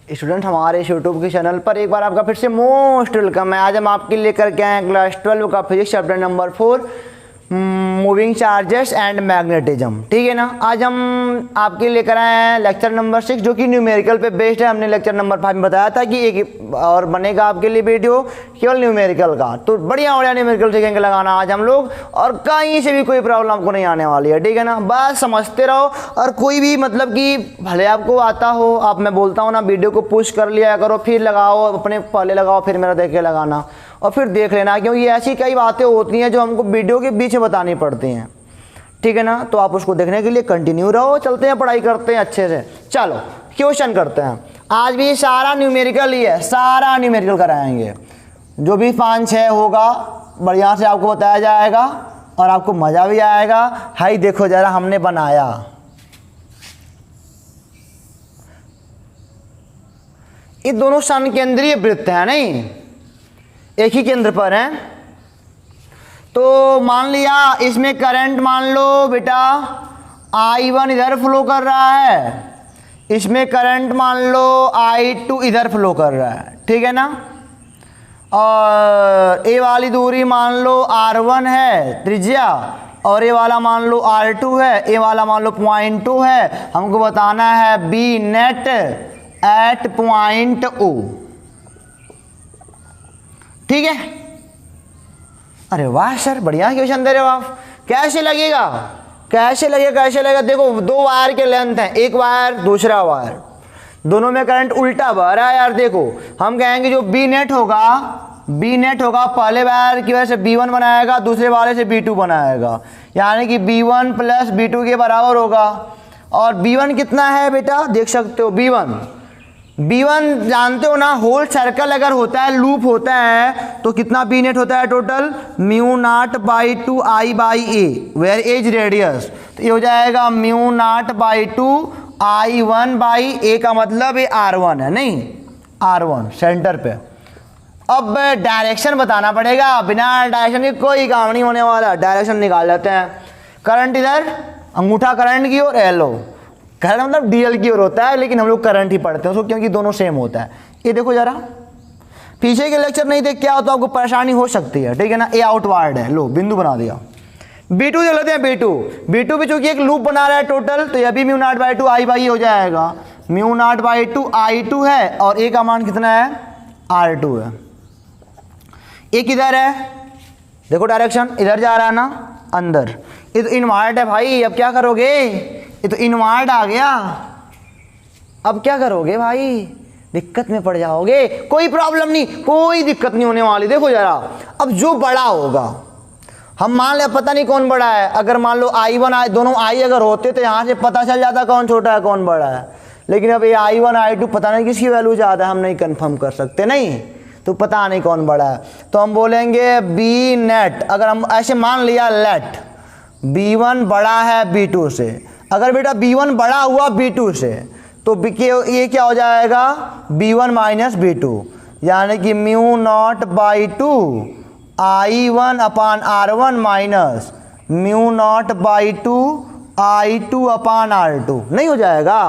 Student हमारे इस YouTube के चैनल पर एक बार आपका फिर से मोस्ट वेलकम है। आज हम आपके लेकर के आए हैं क्लास 12 का physics chapter number 4 moving charges and magnetism. ठीक है ना। आज हम आपके लेकर आए हैं लेक्चर नंबर 6 जो कि न्यूमेरिकल पे बेस्ड है। हमने लेक्चर नंबर 5 में बताया था कि एक और बनेगा आपके लिए वीडियो केवल न्यूमेरिकल का। तो बढ़िया न्यूमेरिकल सीखेंगे लगाना आज हम लोग, और कहीं से भी कोई प्रॉब्लम आपको नहीं आने वाली है। ठीक है ना। बस समझते रहो, और कोई भी मतलब कि भले आपको आता हो, आप मैं बोलता हूँ ना वीडियो को पुश कर लिया करो, फिर लगाओ, अपने पहले लगाओ फिर मेरा देख के लगाना, और फिर देख लेना, क्योंकि ऐसी कई बातें होती हैं जो हमको वीडियो के बीच में बतानी पड़ती हैं। ठीक है ना। तो आप उसको देखने के लिए कंटिन्यू रहो। चलते हैं, पढ़ाई करते हैं अच्छे से। चलो क्वेश्चन करते हैं। आज भी सारा न्यूमेरिकल ही है, सारा न्यूमेरिकल कराएंगे। जो भी 5-6 होगा बढ़िया से आपको बताया जाएगा और आपको मज़ा भी आएगा। हाई देखो जरा, हमने बनाया ये दोनों सन केंद्रीय वृत्त है, नहीं एक ही केंद्र पर है। तो मान लिया इसमें करंट मान लो बेटा I1 इधर फ्लो कर रहा है, इसमें करंट मान लो I2 इधर फ्लो कर रहा है। ठीक है ना। और ये वाली दूरी मान लो R1 है त्रिज्या, और ये वाला मान लो R2 है, ये वाला मान लो 0.2 है। हमको बताना है B net at point O। ठीक है। अरे वाह सर, बढ़िया क्वेश्चन दे रहे हो आप। कैसे लगेगा, कैसे लगेगा, कैसे लगेगा? देखो दो वायर के लेंथ हैं, एक वायर दूसरा वायर, दोनों में करंट उल्टा बह रहा है यार। देखो हम कहेंगे जो बी नेट होगा पहले वायर की वजह से B1 बनाएगा, दूसरे वाले से B2 बनाएगा, यानी कि B1 प्लस B2 के बराबर होगा। और B1 कितना है बेटा, देख सकते हो B1 जानते हो ना, होल सर्कल अगर होता है, लूप होता है, तो कितना बी नेट होता है total, μ0/2 I/A where edge radius. तो ये हो जाएगा μ0/2 I1/A का मतलब ये R1 है, नहीं R1 सेंटर पे। अब डायरेक्शन बताना पड़ेगा, बिना डायरेक्शन के कोई काम नहीं होने वाला। डायरेक्शन निकाल लेते हैं। करंट इधर, अंगूठा करंट की ओर, एलो करंट मतलब DL की ओर होता है, लेकिन हम लोग करंट ही पढ़ते हैं उसको, क्योंकि दोनों सेम होता है। ये देखो जरा, पीछे के लेक्चर नहीं देख के आओ तो आपको परेशानी हो सकती है। ठीक है ना। ये आउटवर्ड है, लो बिंदु बना दिया। B2 देख लेते हैं। B2 भी चूंकि एक लूप बना रहा है टोटल, तो यह भी μ0/2 I/A हो जाएगा। μ0/2 I2 है, और A का मान कितना है, R2 है। एक इधर है, देखो डायरेक्शन इधर जा रहा है ना, अंदर। ये तो इनवर्ट है भाई, अब क्या करोगे, ये तो इनवर्ट आ गया, अब क्या करोगे भाई, दिक्कत में पड़ जाओगे। कोई प्रॉब्लम नहीं, कोई दिक्कत नहीं होने वाली। देखो जरा, अब जो बड़ा होगा, हम मान ले पता नहीं कौन बड़ा है, अगर मान लो I1 दोनों I अगर होते तो यहाँ से पता चल जाता कौन छोटा है कौन बड़ा है। लेकिन अब ये I1 I2 पता नहीं किसकी वैल्यू ज़्यादा है, हम नहीं कंफर्म कर सकते, नहीं तो पता नहीं कौन बड़ा है। तो हम बोलेंगे B नेट, अगर हम ऐसे मान लिया लेट B1 बड़ा है B2 से, अगर बेटा B1 बड़ा हुआ B2 से, तो ये क्या हो जाएगा, B1 माइनस B2, यानी कि μ0/2 I1/R1 माइनस μ0/2 I2/R2 नहीं हो जाएगा।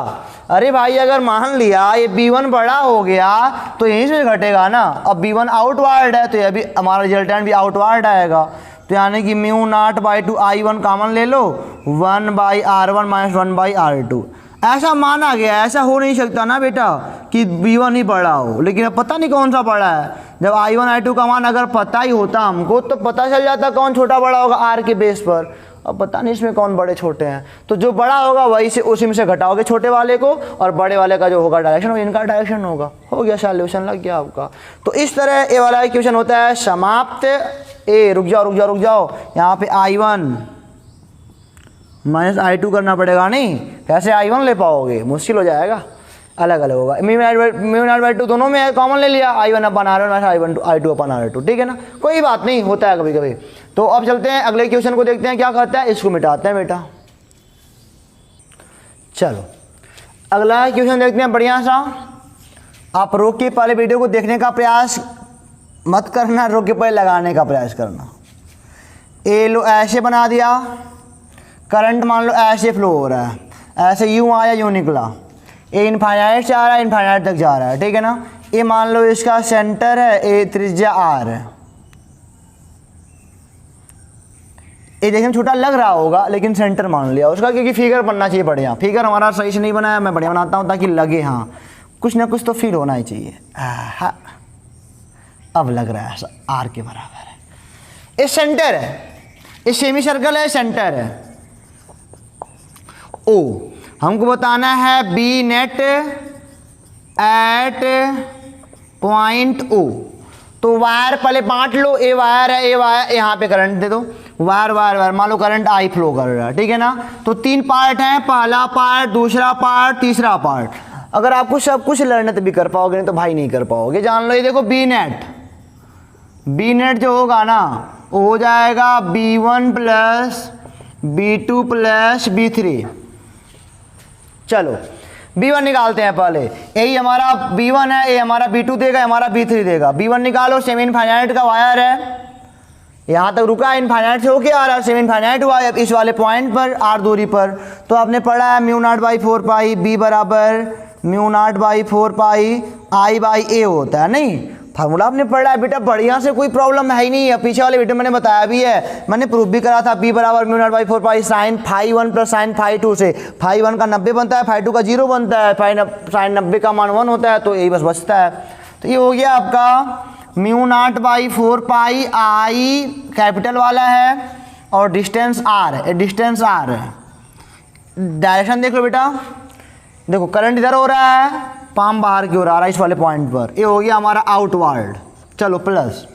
अरे भाई अगर मान लिया ये B1 बड़ा हो गया तो यहीं से घटेगा ना। अब B1 आउटवर्ड है, तो यह भी हमारा रिजल्टेंट भी आउटवर्ड आएगा। तो यानी कि μ0/2 I1 कॉमन ले लो, 1/R1 माइनस 1/R2। ऐसा माना गया, ऐसा हो नहीं सकता ना बेटा कि B1 ही बड़ा हो, लेकिन अब पता नहीं कौन सा बड़ा है। जब I1 I2 का मान अगर पता ही होता हमको, तो पता चल जाता कौन छोटा बड़ा होगा R के बेस पर। अब पता नहीं इसमें कौन बड़े छोटे हैं, तो जो बड़ा होगा वही से उसी में से घटाओगे छोटे वाले को, और बड़े वाले का जो होगा डायरेक्शन, वो इनका डायरेक्शन होगा। हो गया, सॉल्यूशन लग गया आपका। तो इस तरह ये वाला क्वेश्चन होता है समाप्त। रुक जाओ, यहाँ पे I1 माइनस I2 करना पड़ेगा। नहीं, कैसे I1 ले पाओगे, मुश्किल हो जाएगा, अलग अलग होगा। μ0/2 दोनों में कॉमन ले लिया, I1/R1 I2/R2। ठीक है ना, कोई बात नहीं, होता है कभी कभी। तो अब चलते हैं अगले क्वेश्चन को देखते हैं क्या कहता है, इसको मिटाते हैं बेटा। चलो अगला क्वेश्चन देखते हैं बढ़िया सा। आप रोक के पहले वीडियो को देखने का प्रयास मत करना, रोक के पहले लगाने का प्रयास करना। ए लो ऐसे बना दिया, करंट मान लो ऐसे फ्लो हो रहा है, ऐसे यूँ आया यूँ निकला, ए इनफाइनाइट से आ रहा है, इनफाइनाइट तक जा रहा है, ठीक है ना। ये मान लो इसका सेंटर है, ए त्रिज्या आर है। ये देखने में छोटा लग रहा होगा लेकिन सेंटर मान लिया उसका, क्योंकि फिगर बनना चाहिए बढ़िया। फिगर हमारा सही से नहीं बनाया, मैं बढ़िया बनाता हूँ ताकि लगे हाँ कुछ ना कुछ तो फील होना ही चाहिए। अब लग रहा है आर के बराबर है। ये सेंटर है, ये सेमी सर्कल है, सेंटर है ओ। हमको बताना है B net at point O. तो वायर पहले बांट लो, ए वायर है, ए वायर, यहाँ पे करंट दे दो, वायर वायर वायर, मान लो करंट आई फ्लो कर रहा है, ठीक है ना। तो 3 पार्ट हैं, पहला पार्ट, दूसरा पार्ट, तीसरा पार्ट। अगर आपको सब कुछ लर्न तभी कर पाओगे, नहीं तो भाई नहीं कर पाओगे। जान लो ये देखो बी नेट जो होगा ना वो हो जाएगा B1 plus B2 plus B3। चलो B1 निकालते हैं पहले। यही हमारा B1 है, ये हमारा B2 देगा, हमारा B3 देगा। B1 निकालो, सेमी इनफाइनाइट का वायर है, यहाँ तक रुका है, इनफाइनाइट से होके आ रहा है, सेमी इनफाइनाइट हुआ है इस वाले पॉइंट पर आर दूरी पर। तो आपने पढ़ा है μ0/4 पाई B बराबर μ0/4 पाई I/A होता है, नहीं फार्मूला आपने पढ़ा है बेटा, बढ़िया से कोई प्रॉब्लम है ही नहीं है। पीछे वाले वीडियो मैंने बताया भी है, मैंने प्रूफ भी करा था। B बराबर μ0/4 पाई साइन φ1 प्लस साइन φ2 से φ1 का 90 बनता है, φ2 का 0 बनता है, साइन 90 का मान 1 होता है, तो यही बस बचता है। तो ये हो गया आपका μ0/4 पाई I कैपिटल वाला है और डिस्टेंस R है, डिस्टेंस R है। डायरेक्शन देख लो बेटा, देखो करंट इधर हो रहा है, पाम बाहर की ओर आ रहा है इस वाले पॉइंट पर। ये हो गया हमारा आउटवर्ड। चलो प्लस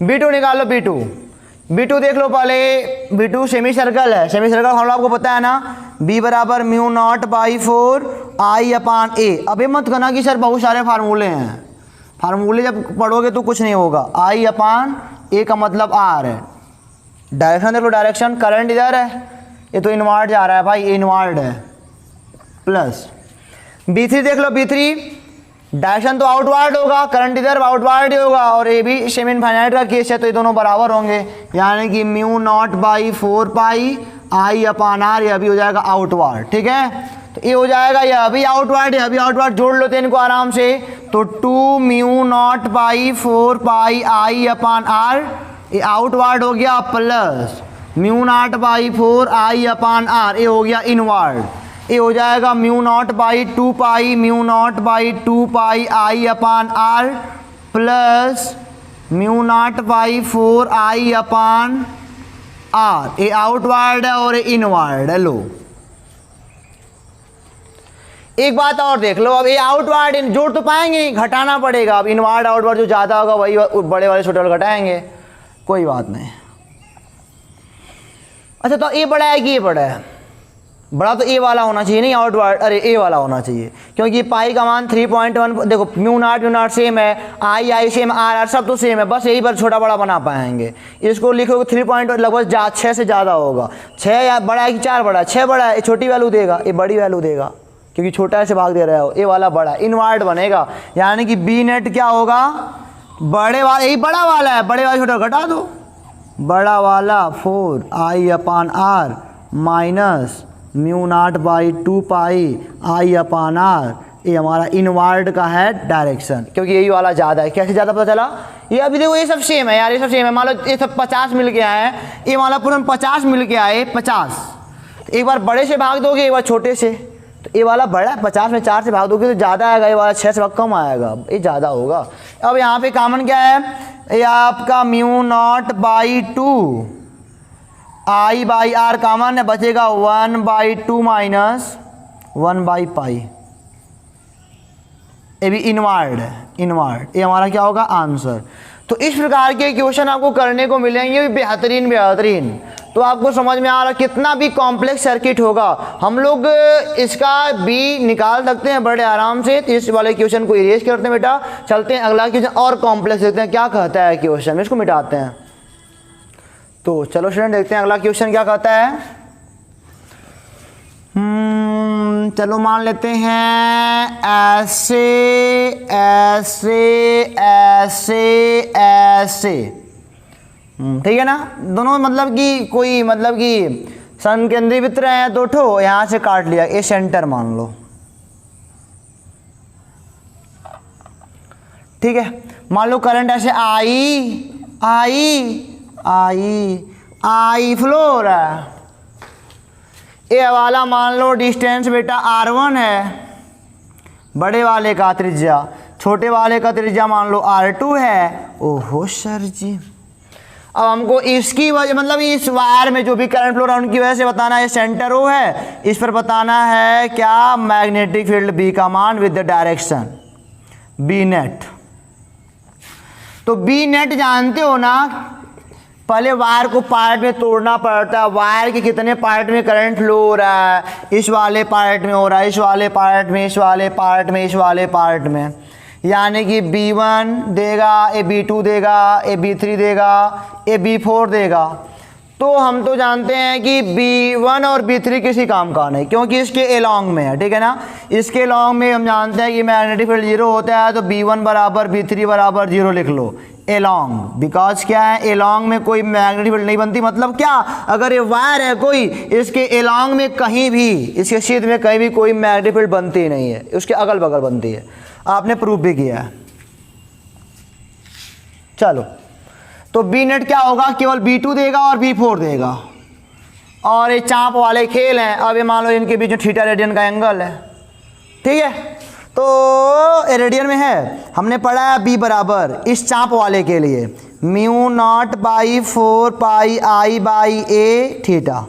B2 निकाल लो, B2 देख लो पहले। B2 सेमी सर्कल है, सेमी सर्कल फार्मूला आपको पता है ना, B बराबर μ0/4 I/A। अब ये मत कहना कि सर बहुत सारे फार्मूले हैं, फार्मूले जब पढ़ोगे तो कुछ नहीं होगा। I/A का मतलब R है। डायरेक्शन देख लो, डायरेक्शन करंट इधर है, ये तो इनवर्ड जा रहा है भाई, ये इनवर्ड है। प्लस B3 देख लो, B3 डायरेक्शन तो आउटवर्ड होगा, करंट इधर आउटवर्ड ही होगा, और ये भी सेमी इनफाइनाइट का केस है, तो ये दोनों बराबर होंगे, यानी कि μ0/4 पाई I/R, यह भी हो जाएगा आउटवर्ड, ठीक है। तो ये हो जाएगा, यह भी आउटवर्ड, यह भी आउटवर्ड, जोड़ लेते हैं इनको आराम से। तो 2 μ0/4 पाई I/R, ये आउटवर्ड हो गया, प्लस μ0/4 I/R, ये हो गया इनवर्ड। ये हो जाएगा μ0/2 पाई I/R प्लस μ0/4 I/R। ये आउटवर्ड है और ये इनवर्ड है। लो एक बात और देख लो, अब ये आउटवर्ड जोड़ तो पाएंगे नहीं, घटाना पड़ेगा। अब इनवर्ड आउटवर्ड जो ज़्यादा होगा वही बड़े वाले छोटे वाले घटाएंगे, कोई बात नहीं। अच्छा तो ये बड़ा है कि ये बड़ा है? बड़ा तो ए वाला होना चाहिए, नहीं आउटवर्ड, अरे ए वाला होना चाहिए, क्योंकि पाई का मान 3.1। देखो μ0 सेम है, I सेम, R सब तो सेम है, बस यही पर छोटा बड़ा बना पाएंगे। इसको लिखोगे 3. लगभग 6 से ज़्यादा होगा। 6 या बड़ा है कि 4 बड़ा है? 6 बड़ा है, ये छोटी वैल्यू देगा, ये बड़ी वैल्यू देगा, क्योंकि छोटा से भाग दे रहे हो। ये वाला बड़ा इनवर्ड बनेगा, यानी कि बी नेट क्या होगा, बड़े वाला, यही बड़ा वाला है, बड़े वाला छोटा घटा दो, बड़ा वाला 4 I/R माइनस μ0/2 पाई I/R। ये हमारा इनवर्ड का है डायरेक्शन, क्योंकि यही वाला ज़्यादा है। कैसे ज़्यादा पता चला? ये अभी देखो ये सब सेम है यार, ये सब सेम है। मान लो ये सब 50 मिल के आए हैं, ये मान लो पूरा 50 मिल के आए 50। एक बार बड़े से भाग दोगे, एक बार छोटे से, तो ये वाला बड़ा है, 50 में 4 से भाग दोगे तो ज़्यादा आएगा, ये वाला 6 से कम आएगा, ये ज़्यादा होगा। अब यहाँ पे कॉमन क्या है, ये आपका μ0/2 I/R कॉमन है, बचेगा 1/2 माइनस 1/पाई। ये भी इनवर्ड है, इनवर्ड। ये हमारा क्या होगा आंसर। तो इस प्रकार के क्वेश्चन आपको करने को मिलेंगे, बेहतरीन बेहतरीन। तो आपको समझ में आ रहा कितना भी कॉम्प्लेक्स सर्किट होगा, हम लोग इसका भी निकाल सकते हैं बड़े आराम से। तो इस वाले क्वेश्चन को इरेज करते हैं बेटा, चलते हैं अगला क्वेश्चन और कॉम्प्लेक्स देखते हैं क्या कहता है क्वेश्चन, इसको मिटाते हैं। तो चलो स्टूडेंट देखते हैं अगला क्वेश्चन क्या कहता है। चलो मान लेते हैं ऐसे ऐसे ऐसे ऐसे, ठीक है ना। दोनों मतलब कि कोई मतलब कि सन केंद्रीय वृत्त हैं 2 ठो, यहाँ से काट लिया, ये सेंटर मान लो, ठीक है। मान लो करंट ऐसे आई फ्लो हो रहा है। ये वाला मान लो डिस्टेंस बेटा R1 है, बड़े वाले का त्रिज्या, छोटे वाले का त्रिज्या मान लो R2 है। ओहो सर जी, अब हमको इसकी वजह मतलब इस वायर में जो भी करंट फ्लो रहा है उनकी वजह से बताना है सेंटर O है, इस पर बताना है क्या मैग्नेटिक फील्ड B का मान with the direction B net. तो B नेट जानते हो ना, पहले वायर को पार्ट में तोड़ना पड़ता है, वायर के कितने पार्ट में करंट फ्लो हो रहा है, इस वाले पार्ट में हो रहा है, इस वाले पार्ट में, इस वाले पार्ट में, इस वाले पार्ट में, यानी कि B1 देगा, ए B2 देगा, ए B3 देगा, ए B4 देगा। तो हम तो जानते हैं कि B1 और B3 किसी काम का नहीं, क्योंकि इसके एलॉन्ग में है, ठीक है ना। इसके एलॉन्ग में हम जानते हैं कि मैग्नेटिक फील्ड 0 होता है, तो B1 बराबर B3 बराबर 0 लिख लो, एलॉन्ग। बिकॉज क्या है, एलॉन्ग में कोई मैग्नेटिक फील्ड नहीं बनती। मतलब क्या, अगर ये वायर है कोई, इसके एलॉन्ग में कहीं भी, इसके शीट में कहीं भी कोई मैग्नेटिक फील्ड बनती ही नहीं है, उसके अगल बगल बनती है। आपने प्रूफ भी किया है। चलो, तो बी नेट क्या होगा, केवल B2 देगा और B4 देगा, और ये चाप वाले खेल हैं। अब ये मान लो इनके बीच में थीटा रेडियन का एंगल है, ठीक है। तो रेडियन में है, हमने पढ़ा है B बराबर इस चाप वाले के लिए μ0/4 pi I by A theta.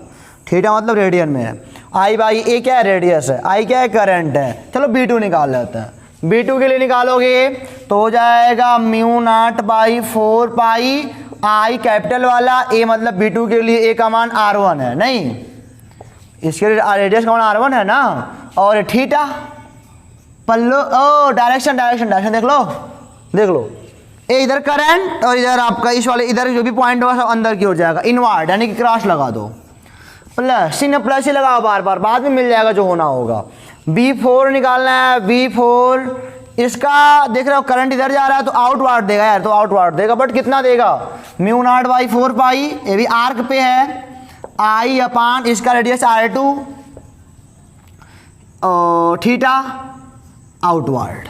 Theta मतलब रेडियन में है, I बाई ए क्या है, रेडियस है, I क्या है, करंट है। चलो B2 निकाल लेते हैं। B2 के लिए निकालोगे तो हो जाएगा μ0/4 पाई I कैपिटल वाला, A मतलब B2 के लिए A का मान R1 है, नहीं इसके लिए रेडियस का मान R1 है ना, और थीटा पल्लो, ओ डायरेक्शन देख लो, ये इधर करंट और इधर आपका इस वाले इधर जो भी पॉइंट होगा सब अंदर की ओर जाएगा, इनवर्ड यानी कि क्रॉस लगा दो, प्लस चिन्ह प्लस ही लगाओ बार बार, बाद में मिल जाएगा जो होना होगा। B4 निकालना है, B4 इसका देख रहे हो करंट इधर जा रहा है तो आउटवर्ड देगा यार, तो आउटवर्ड देगा, बट कितना देगा, μ0/4 पाई, ये भी आर्क पे है, I अपान इसका रेडियस R2 थीटा आउटवर्ड।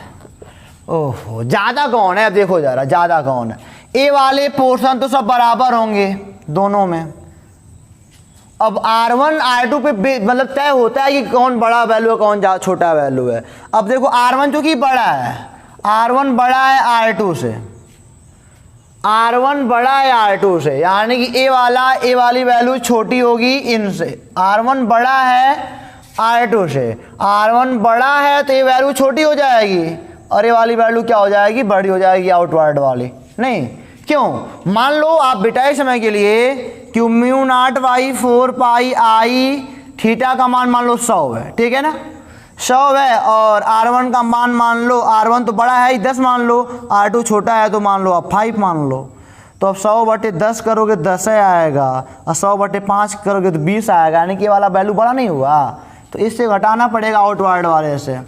ओहो, ज़्यादा कौन है, अब देखो जरा ज़्यादा कौन है। ए वाले पोर्शन तो सब बराबर होंगे दोनों में। अब R1 R2 पे मतलब तय होता है कि कौन बड़ा वैल्यू है कौन छोटा वैल्यू है। अब देखो R1 जो कि बड़ा है, R1 बड़ा है R2 से, R1 बड़ा है R2 से, यानी कि ए वाली वैल्यू छोटी होगी इनसे। R1 बड़ा है R2 से, R1 बड़ा है तो ये वैल्यू छोटी हो जाएगी, और ये वाली वैल्यू क्या हो जाएगी, बड़ी हो जाएगी, आउटवर्ड वाली। नहीं क्यों, मान लो आप बिटाए समय के लिए कि μ0/4 पाई I थीटा का मान लो 100 है, ठीक है ना, 100 है, और R1 का मान लो, R1 तो बड़ा है 10 मान लो, R2 छोटा है तो मान लो आप 5 मान लो। तो अब 100/10 करोगे 10 आएगा, और 100/5 करोगे तो 20 आएगा, यानी कि ये वाला वैल्यू बड़ा नहीं हुआ, तो इससे घटाना पड़ेगा आउटवर्ड वाले से।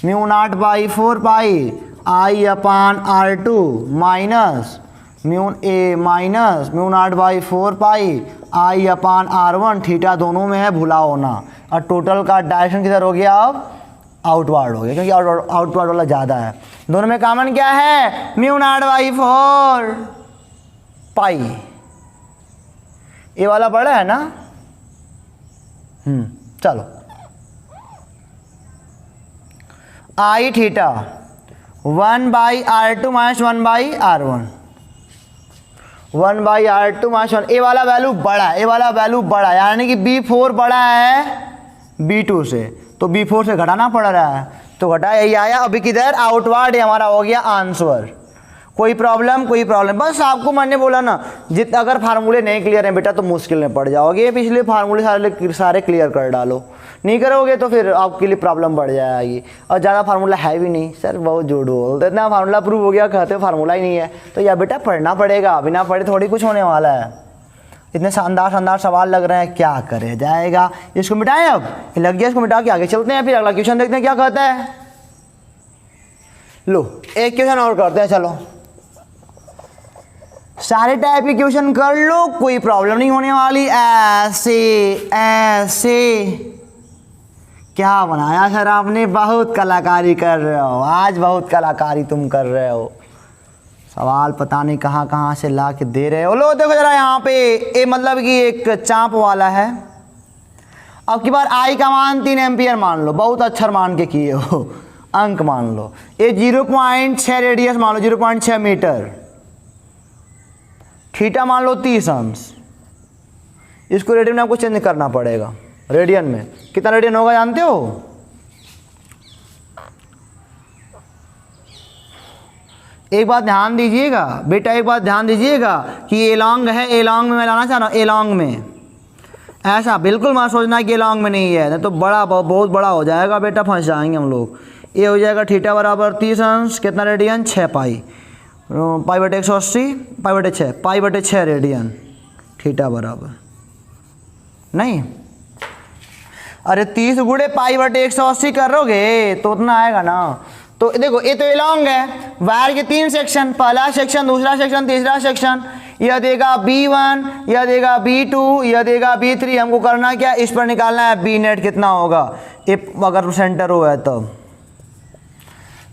μ0/4 pi I upon R2 minus μ0/4 pi I upon R1, theta दोनों में है, भुला होना, और टोटल का डायरेक्शन किधर हो गया, अब आउटवर्ड हो गया, क्योंकि आउटवर्ड वाला ज़्यादा है। दोनों में कॉमन क्या है, μ0/4 पाई, ये वाला बड़ा है ना। चलो, I theta 1/R2 minus 1/R1, 1/R2 minus 1, ए वाला वैल्यू बड़ा है, ए वाला वैल्यू बड़ा है, यानी कि B4 बड़ा है B2 से, तो B4 से घटाना पड़ रहा है, तो घटा यही आया। अभी किधर, आउटवर्ड है, हमारा हो गया आंसर। कोई प्रॉब्लम, बस आपको मैंने बोला ना, अगर फार्मूले नहीं क्लियर हैं बेटा तो मुश्किल में पड़ जाओगे, पिछले फार्मूले सारे क्लियर कर डालो, नहीं करोगे तो फिर आपके लिए प्रॉब्लम बढ़ जाएगी। और ज़्यादा फार्मूला है भी नहीं, सर बहुत झूठ बोलते, इतना फार्मूला प्रूव हो गया, कहते हो फार्मूला ही नहीं है, तो यार बेटा पढ़ना पड़ेगा, बिना पढ़े थोड़ी कुछ होने वाला है। इतने शानदार सवाल लग रहे हैं, क्या करे जाएगा। इसको मिटाएं, अब लग गया, इसको मिटा के आगे चलते हैं, फिर अगला क्वेश्चन देखते हैं क्या कहता है। लो एक क्वेश्चन और करते हैं, चलो सारे टाइप की क्वेश्चन कर लो, कोई प्रॉब्लम नहीं होने वाली। ऐसे ऐसे क्या बनाया सर आपने, बहुत कलाकारी कर रहे हो आज, बहुत कलाकारी तुम कर रहे हो। सवाल पता नहीं कहाँ कहाँ से ला के दे रहे हो। लो देखो जरा यहाँ पे ए मतलब कि एक चाप वाला है। अब की बार आई का मान 3 एम्पियर मान लो, बहुत अक्षर मान के किए हो, अंक मान लो। ये 0.6 रेडियस मान लो, 0.6 मीटर। थीटा मान लो 30 अंश। इसको रेडियन में आपको चेंज करना पड़ेगा। रेडियन में कितना रेडियन होगा जानते हो? एक बात ध्यान दीजिएगा बेटा, एक बात ध्यान दीजिएगा कि ये लॉन्ग है, ए लॉन्ग में मैं लाना चाह रहा हूँ, ए लॉन्ग में। ऐसा बिल्कुल मत सोचना कि ये लॉन्ग में नहीं है, नहीं तो बड़ा बहुत बड़ा हो जाएगा बेटा, फंस जाएंगे हम लोग। ये हो जाएगा थीटा बराबर 30 अंश, कितना रेडियन? 6 पाई, पाई बटे 180, पाई बटे 6, पाई बटे 6 रेडियन। थीटा बराबर नहीं, अरे 30 गुणे पाई बटे 180 करोगे तो उतना आएगा ना। तो देखो ये तो लॉन्ग है, वायर के 3 सेक्शन, पहला सेक्शन, दूसरा सेक्शन, तीसरा सेक्शन। यह देगा B1, यह देगा B2, यह देगा B3। हमको करना क्या, इस पर निकालना है B नेट कितना होगा, अगर सेंटर हो है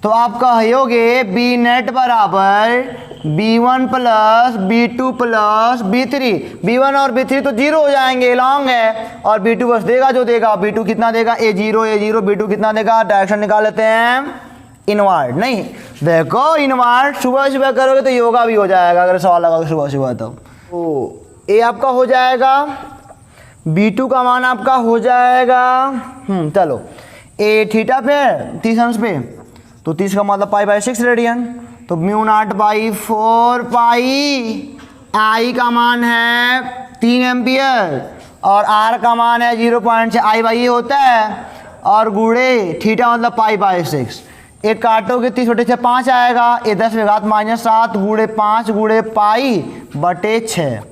तो आप कहोगे B नेट बराबर B1 plus B2 plus B3। B1 और B3 तो 0 हो जाएंगे, लॉन्ग है, और B2 बस देगा जो देगा। B2 कितना देगा? A0, B2 कितना देगा? डायरेक्शन निकाल लेते हैं इनवर्ड। नहीं देखो इनवर्ड सुबह सुबह करोगे तो योगा भी हो जाएगा, अगर सवाल लगा सुबह सुबह तो ए आपका हो जाएगा, B2 का मान आपका हो जाएगा चलो ए थीटा पे 30 अंश पे, तो 30 का मतलब पाई बाई 6 रेडियन, तो μ0/4 पाई। आई का मान है 3 एम्पियर और आर का मान है 0.6, आई बाई होता है, और गुणे थीटा मतलब पाई बाई 6। एक काटोगे 30 बटे 6 5 आएगा, ये 10 में घात -7 गुणे 5 गुणे पाई बटे 6।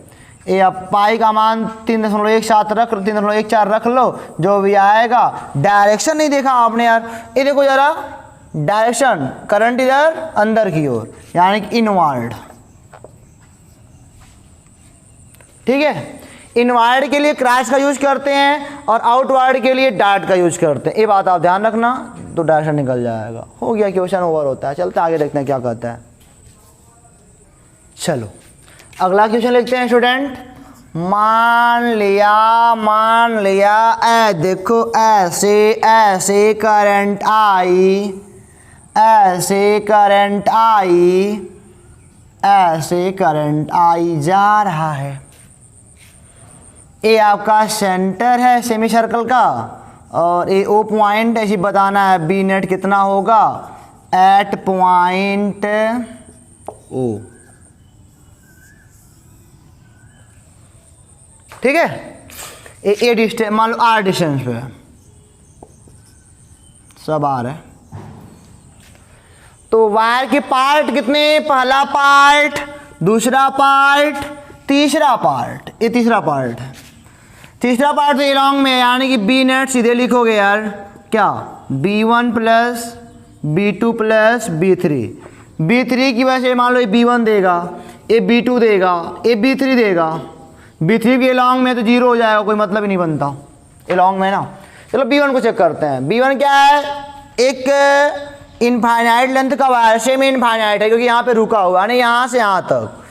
ये अब पाई का मान 3.17 रख, 3.14 रख लो, जो भी आएगा। डायरेक्शन नहीं देखा आपने यार, ये देखो जरा डायरेक्शन, करंट इधर अंदर की ओर, यानी कि इनवर्ड। ठीक है, इनवर्ड के लिए क्रैश का यूज करते हैं और आउटवर्ड के लिए डार्ट का यूज करते हैं। ये बात आप ध्यान रखना, तो डायरेक्शन निकल जाएगा। हो गया, क्वेश्चन ओवर होता है। चलते आगे देखते हैं क्या कहता है। चलो अगला क्वेश्चन लिखते हैं स्टूडेंट। मान लिया देखो ऐसे ऐसे करंट आई, ऐसे करंट आई जा रहा है। ये आपका सेंटर है सेमी सर्कल का, और ये ओ पॉइंट ऐसी बताना है बी नेट कितना होगा एट पॉइंट ओ। ठीक है, ये डिस्टेंस मान लो आर डिस्टेंस पे सब आर है। तो वायर के पार्ट कितने? पहला पार्ट, दूसरा पार्ट, तीसरा पार्ट। ये तीसरा पार्ट है। तीसरा पार्ट तो ये लॉन्ग में है, यानी कि बी नेट सीधे लिखोगे यार क्या, B1 plus B2 plus B3। B3 की वजह से मान लो ये B1 देगा, ये B2 देगा, ये B3 देगा। B3 भी लॉन्ग में तो 0 हो जाएगा, कोई मतलब ही नहीं बनता, ये लॉन्ग में ना। चलो B1 को चेक करते हैं। B1 क्या है? एक इनफाइनाइट लेंथ का वायर, सेमी इनफाइनाइट है क्योंकि यहाँ पे रुका हुआ है ना, यहाँ से यहाँ तक,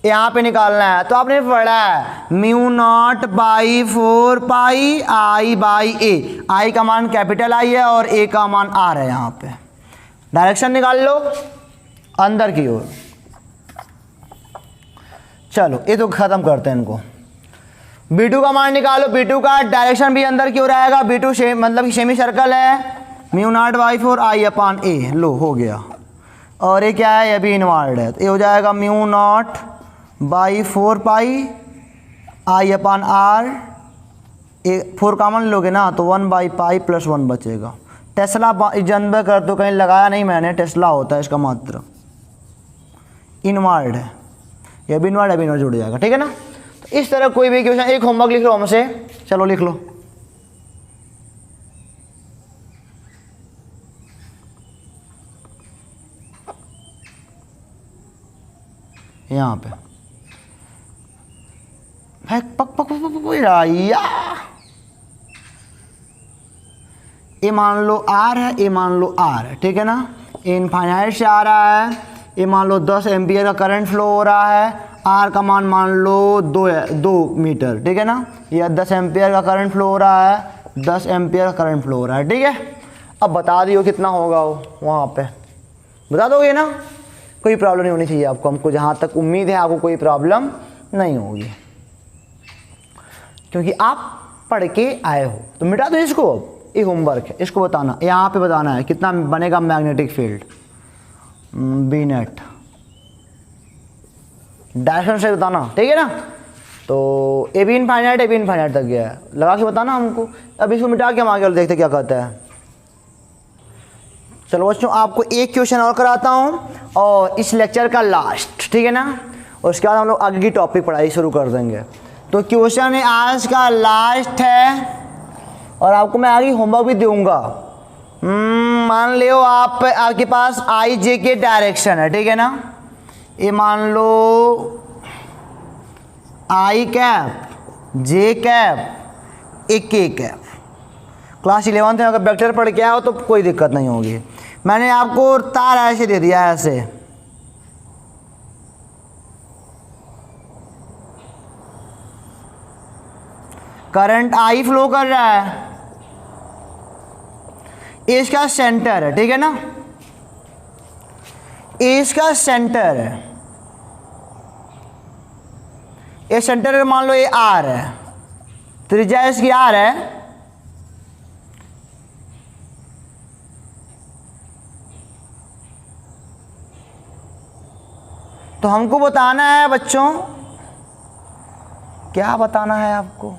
यहाँ पे निकालना है। तो आपने पढ़ा है μ0/4 पाई आई बाई ए। आई का मान कैपिटल आई है और ए का मान आर है। यहाँ पे डायरेक्शन निकाल लो अंदर की ओर। चलो ये तो खत्म करते हैं इनको। B2 का मान निकालो। B2 का डायरेक्शन भी अंदर की ओर आएगा। B2 मतलब सेमी सर्कल है, μ0/4 आई अपान ए। लो हो गया। और ये क्या है? ये भी इनवर्ड है, तो ये हो जाएगा μ0/4 पाई आई अपान आर। 4 कॉमन लोगे ना तो 1/पाई प्लस 1 बचेगा। टेस्ला जन्म कर दो, कहीं लगाया नहीं मैंने, टेस्ला होता है इसका मात्र। इनवर्ड है, ये भी इनवर्ड है, भी इनवर्ड जुड़ जाएगा। ठीक है ना। तो इस तरह कोई भी क्वेश्चन, एक होमवर्क लिख लो हमसे। चलो लिख लो। यहाँ पे पक पक पक पक पक या ये मान लो आर है, ये मान लो आर है, ठीक है ना। इनफाइनाइट से आ रहा है, ये मान लो 10 एम्पियर का करंट फ्लो हो रहा है, आर का मान लो 2 मीटर, ठीक है ना। या 10 एम्पियर का करंट फ्लो हो रहा है, 10 एम्पियर का करंट फ्लो हो रहा है, ठीक है। अब बता दियो कितना होगा वो, वहाँ पे बता दोगे ना, कोई प्रॉब्लम नहीं होनी चाहिए आपको, हमको जहाँ तक उम्मीद है आपको कोई प्रॉब्लम नहीं होगी, क्योंकि आप पढ़ के आए हो। तो मिटा दो इसको, ये होमवर्क है, इसको बताना, यहाँ पे बताना है कितना बनेगा magnetic field B net, direction से बताना, ठीक है ना। तो ए बी इनफाइनाइट तक गया है, लगा के बताना हमको। अब इसको मिटा के हम आगे देखते क्या कहता है। चलो बच्चों, आपको एक क्वेश्चन और कराता हूँ और इस लेक्चर का लास्ट, ठीक है ना। और उसके बाद हम लोग आगे की टॉपिक पढ़ाई शुरू कर देंगे। तो क्वेश्चन है आज का लास्ट है, और आपको मैं आगे होमवर्क भी दूंगा। मान लो आपके पास आई जे के डायरेक्शन है, ठीक है ना। ये मान लो आई कैप, जे कैप, ए के कैप। क्लास 11 में अगर वेक्टर पढ़ के आओ तो कोई दिक्कत नहीं होगी। मैंने आपको तार ऐसे दे दिया है, ऐसे करंट आई फ्लो कर रहा है, इसका सेंटर है, ठीक है ना, इसका सेंटर है, ये सेंटर मान लो ये आर है, त्रिज्या इसकी आर है। तो हमको बताना है बच्चों, क्या बताना है आपको,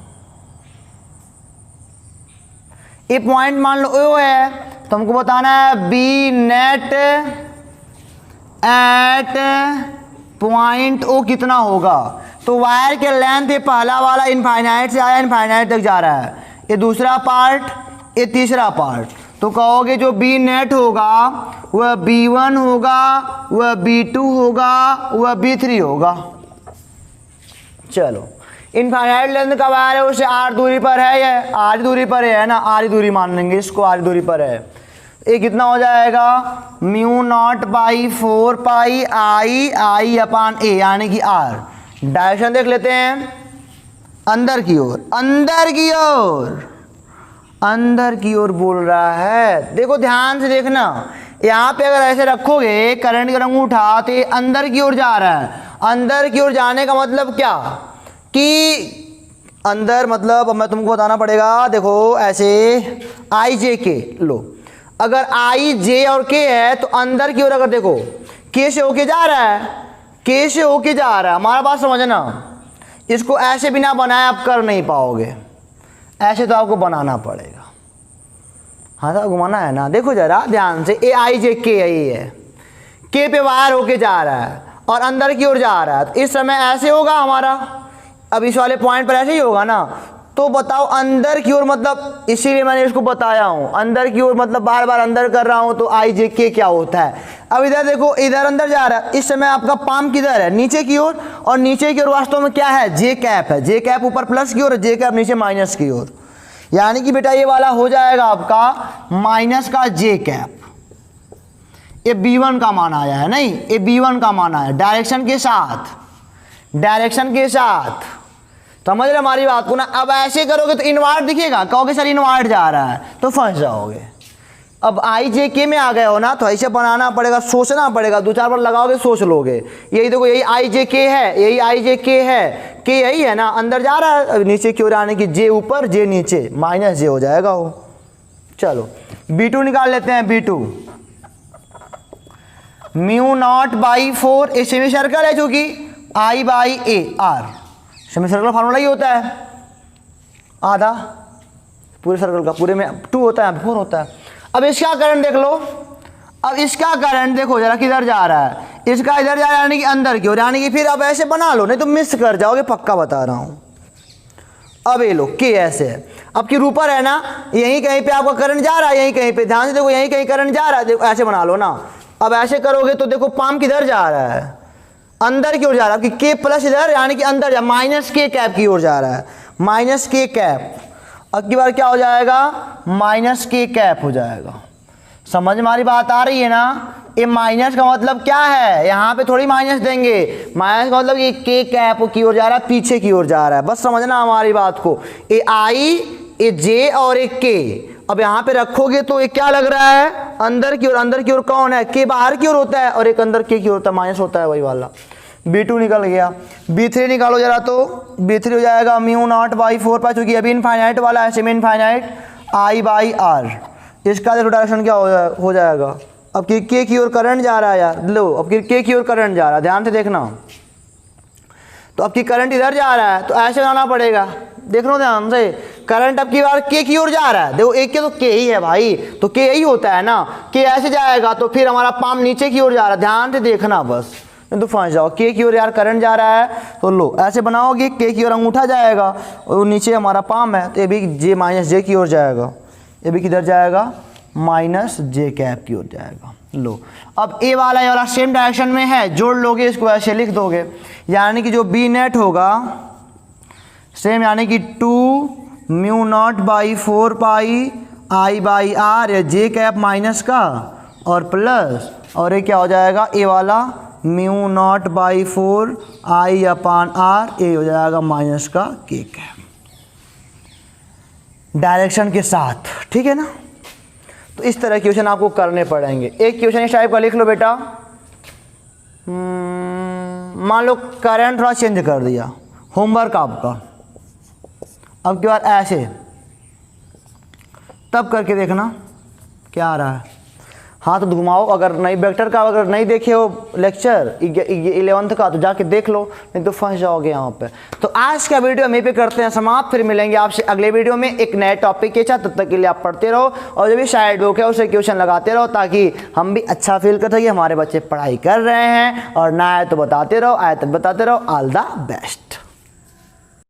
ये पॉइंट मान लो ओ है, तो हमको बताना है B net at point O कितना होगा। तो वायर के लेंथ ये पहला वाला इनफाइनाइट से आया, इनफाइनाइट तक जा रहा है, ये दूसरा पार्ट, ये तीसरा पार्ट। तो कहोगे जो बी नेट होगा वह B1 होगा, वह B2 होगा, वह B3 होगा। चलो, इनफाइनाइट लेंथ का वायर है, उसे आर दूरी पर है, ये आर दूरी पर है ना, आर दूरी मान लेंगे इसको, आर दूरी पर है। ये कितना हो जाएगा, म्यू नॉट बाई 4 पाई आई अपान ए, यानी कि आर। डायरेक्शन देख लेते हैं, अंदर की ओर, अंदर की ओर, अंदर की ओर बोल रहा है। देखो ध्यान से देखना, यहाँ पे अगर ऐसे रखोगे करंट का अंगूठा तो ये अंदर की ओर जा रहा है। अंदर की ओर जाने का मतलब क्या, कि अंदर मतलब, अब मैं तुमको बताना पड़ेगा। देखो ऐसे आई जे के लो, अगर आई जे और के है तो अंदर की ओर अगर देखो के से होके जा रहा है, के से होके जा रहा है। हमारा बात समझना, इसको ऐसे बिना बनाए आप कर नहीं पाओगे, ऐसे तो आपको बनाना पड़ेगा। हाँ तो घुमाना है ना, देखो जरा ध्यान से, ए आई जे के यही है, के पे वायर होके जा रहा है और अंदर की ओर जा रहा है। तो इस समय ऐसे होगा हमारा, अब इस वाले पॉइंट पर ऐसे ही होगा ना। तो बताओ अंदर की ओर मतलब, इसीलिए मैंने इसको बताया हूँ, अंदर की ओर मतलब बार बार अंदर कर रहा हूँ, तो आई जे के क्या होता है। अब इधर देखो, इधर अंदर जा रहा है, इस समय आपका पाम किधर है, नीचे की ओर, और नीचे की ओर वास्तव में क्या है, जे कैप है। जे कैप ऊपर प्लस की ओर, जे कैप नीचे माइनस की ओर, यानी कि बेटा ये वाला हो जाएगा आपका माइनस का जे कैप। ये B1 का मान आया है, नहीं ये B1 का मान आया, डायरेक्शन के साथ, डायरेक्शन के साथ। समझ रहे हमारी बात को ना। अब ऐसे करोगे तो इनवर्ट दिखेगा, कहोगे सर इनवर्ट जा रहा है, तो फंस जाओगे। अब आई जे के में आ गए हो ना, तो ऐसे बनाना पड़ेगा, सोचना पड़ेगा, 2-4 बार लगाओगे सोच लोगे। यही देखो, यही आई जे के है, यही आई जे के है, के यही है ना, अंदर जा रहा है। अब नीचे की ओर आने की, जे ऊपर जे नीचे, माइनस जे हो जाएगा वो। चलो B2 निकाल लेते हैं। B2 mu naught by 4, a semi circle है चूंकि, I by a R, semi circle formula ही होता है, आधा पूरे सर्कल का, पूरे में 2 होता है, 4 होता है। अब इसका करंट देख लो, अब इसका करंट देखो जरा किधर जा रहा है, इसका इधर जा रहा है, यानी कि अंदर की ओर, यानी कि फिर अब ऐसे बना लो, नहीं तो मिस कर जाओगे, पक्का बता रहा हूं। अब ये लो के ऐसे है, अब की ऊपर है ना, यहीं कहीं पे आपका करंट जा रहा है, यहीं कहीं पे, ध्यान से देखो, यहीं कहीं करंट जा रहा है, देखो ऐसे बना लो ना। अब ऐसे करोगे तो देखो पाम किधर जा रहा है, अंदर की ओर जा रहा है, के प्लस इधर यानी कि अंदर जा, माइनस के कैप की ओर जा रहा है, माइनस के कैप। अब की बार क्या हो जाएगा, माइनस के कैप हो जाएगा। समझ में हमारी बात आ रही है ना। ये माइनस का मतलब क्या है, यहाँ पे थोड़ी माइनस देंगे, माइनस का मतलब ये के कैप की ओर जा रहा है, पीछे की ओर जा रहा है, बस समझना हमारी बात को। ये आई, ये जे और एक के, अब यहाँ पे रखोगे तो ये क्या लग रहा है, अंदर की ओर। अंदर की ओर कौन है, के बाहर की ओर होता है और एक अंदर के की ओर होता है, माइनस होता है वही वाला। B2 निकल गया। B3 निकालो जरा, तो B3 हो जाएगा म्यू नॉट बाई 4 पाई, चूंकि अभी इनफाइनाइट वाला है, semi infinite, I by R. इसका डायरेक्शन क्या हो जाएगा, अब के की ओर करंट जा रहा है यार, लो अब के की ओर करंट जा रहा है, ध्यान से देखना। तो अब की करंट इधर जा रहा है तो ऐसे जाना पड़ेगा, देख लो ध्यान से। करंट अब की बार के की ओर जा रहा है, देखो एक के तो के ही है भाई, तो के यही होता है ना, के ऐसे जाएगा तो फिर हमारा पाम नीचे की ओर जा रहा है, ध्यान से देखना बस, तो फंस जाओ। के की ओर यार करंट जा रहा है तो लो ऐसे बनाओगे, के की ओर अंगूठा जाएगा और नीचे हमारा पाम है, तो ये भी जे माइनस जे की ओर जाएगा, ये भी किधर जाएगा, माइनस जे कैप की ओर जाएगा। लो अब ए वाला सेम डायरेक्शन में है, जोड़ लोगे इसको ऐसे लिख दोगे, यानी कि जो बी नेट होगा सेम, यानी कि 2 mu naught by 4 pi I by R, या जे कैप माइनस का और प्लस, और ये क्या हो जाएगा, ए वाला mu naught by 4 I upon R, ये हो जाएगा माइनस का के कैप, डायरेक्शन के साथ, ठीक है ना। तो इस तरह क्वेश्चन आपको करने पड़ेंगे। एक क्वेश्चन इस टाइप का लिख लो बेटा, मान लो करंट थोड़ा चेंज कर दिया, होमवर्क आपका, अब की बार ऐसे, तब करके देखना क्या आ रहा है। हाथ तो घुमाओ, अगर नहीं वेक्टर का अगर नहीं देखे हो लेक्चर 11th का तो जाके देख लो, नहीं तो फंस जाओगे यहाँ पे। तो आज का वीडियो हम यहीं पे करते हैं समाप्त, फिर मिलेंगे आपसे अगले वीडियो में एक नए टॉपिक के साथ। तब तक के लिए आप पढ़ते रहो और जो भी साइड बुक है उसे क्वेश्चन लगाते रहो, ताकि हम भी अच्छा फील कर सकें हमारे बच्चे पढ़ाई कर रहे हैं, और ना आए तो बताते रहो, आए तो बताते रहो। All the best.